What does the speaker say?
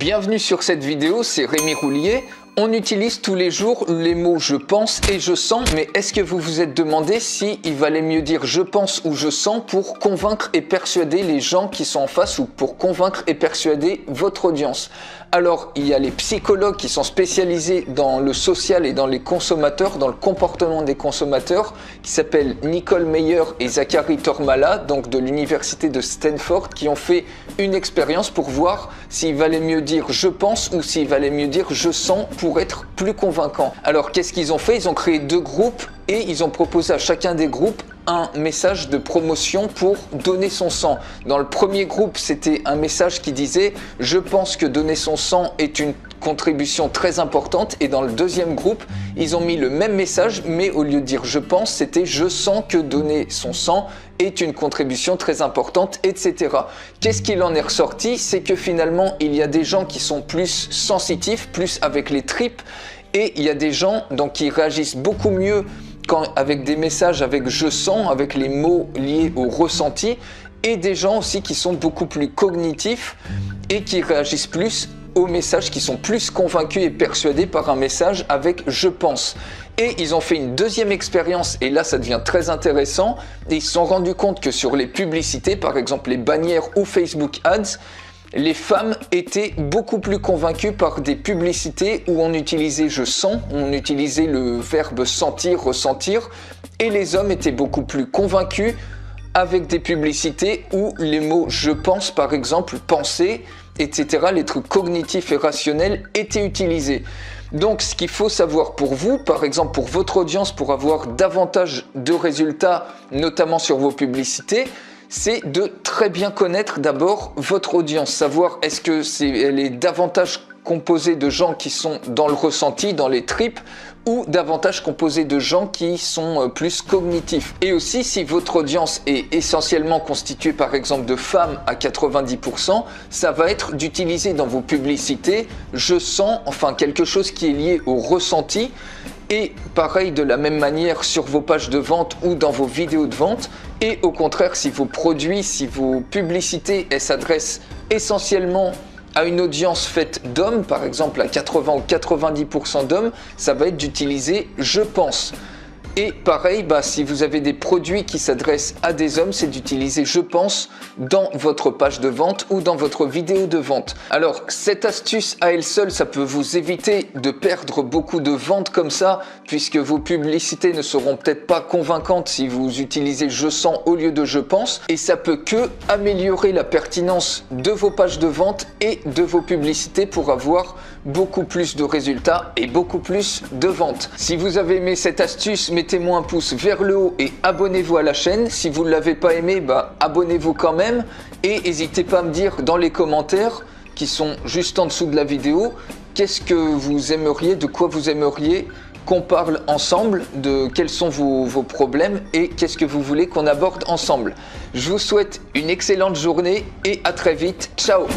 Bienvenue sur cette vidéo, c'est Rémi Roulier. On utilise tous les jours les mots je pense et je sens, mais est-ce que vous vous êtes demandé si il valait mieux dire je pense ou je sens pour convaincre et persuader les gens qui sont en face ou pour convaincre et persuader votre audience? Alors, il y a les psychologues qui sont spécialisés dans le social et dans les consommateurs, dans le comportement des consommateurs, qui s'appellent Nicole Meyer et Zachary Tormala, donc de l'université de Stanford, qui ont fait une expérience pour voir s'il valait mieux dire je pense ou s'il valait mieux dire je sens pour être plus convaincant. Alors, qu'est-ce qu'ils ont fait? Ils ont créé deux groupes et ils ont proposé à chacun des groupes un message de promotion pour donner son sang. Dans le premier groupe, c'était un message qui disait « Je pense que donner son sang est une contribution très importante » et dans le deuxième groupe, ils ont mis le même message mais au lieu de dire « Je pense », c'était « Je sens que donner son sang est une contribution très importante », etc. Qu'est-ce qu'il en est ressorti? C'est que finalement, il y a des gens qui sont plus sensitifs, plus avec les tripes, et il y a des gens donc, qui réagissent beaucoup mieux avec des messages avec je sens, avec les mots liés au ressenti, et des gens aussi qui sont beaucoup plus cognitifs et qui réagissent plus aux messages, qui sont plus convaincus et persuadés par un message avec je pense. Et ils ont fait une deuxième expérience, et là ça devient très intéressant, et ils se sont rendus compte que sur les publicités, par exemple les bannières ou Facebook Ads, les femmes étaient beaucoup plus convaincues par des publicités où on utilisait je sens, on utilisait le verbe sentir, ressentir, et les hommes étaient beaucoup plus convaincus avec des publicités où les mots je pense, par exemple, penser, etc., les trucs cognitifs et rationnels étaient utilisés. Donc ce qu'il faut savoir pour vous, par exemple pour votre audience, pour avoir davantage de résultats, notamment sur vos publicités, c'est de très bien connaître d'abord votre audience, savoir est-ce que elle est davantage composée de gens qui sont dans le ressenti, dans les tripes, ou davantage composée de gens qui sont plus cognitifs. Et aussi, si votre audience est essentiellement constituée par exemple de femmes à 90%, ça va être d'utiliser dans vos publicités « je sens », enfin quelque chose qui est lié au ressenti. Et pareil de la même manière sur vos pages de vente ou dans vos vidéos de vente. Et au contraire, si vos produits, si vos publicités, elles s'adressent essentiellement à une audience faite d'hommes, par exemple à 80 ou 90% d'hommes, ça va être d'utiliser « je pense ». Et pareil, si vous avez des produits qui s'adressent à des hommes, c'est d'utiliser « je pense » dans votre page de vente ou dans votre vidéo de vente. Alors, cette astuce à elle seule, ça peut vous éviter de perdre beaucoup de ventes comme ça, puisque vos publicités ne seront peut-être pas convaincantes si vous utilisez « je sens » au lieu de « je pense ». Et ça peut que améliorer la pertinence de vos pages de vente et de vos publicités pour avoir beaucoup plus de résultats et beaucoup plus de ventes. Si vous avez aimé cette astuce, mettez-moi un pouce vers le haut et abonnez-vous à la chaîne. Si vous ne l'avez pas aimé, abonnez-vous quand même. Et n'hésitez pas à me dire dans les commentaires qui sont juste en dessous de la vidéo, qu'est-ce que vous aimeriez, de quoi vous aimeriez qu'on parle ensemble, de quels sont vos problèmes et qu'est-ce que vous voulez qu'on aborde ensemble. Je vous souhaite une excellente journée et à très vite. Ciao!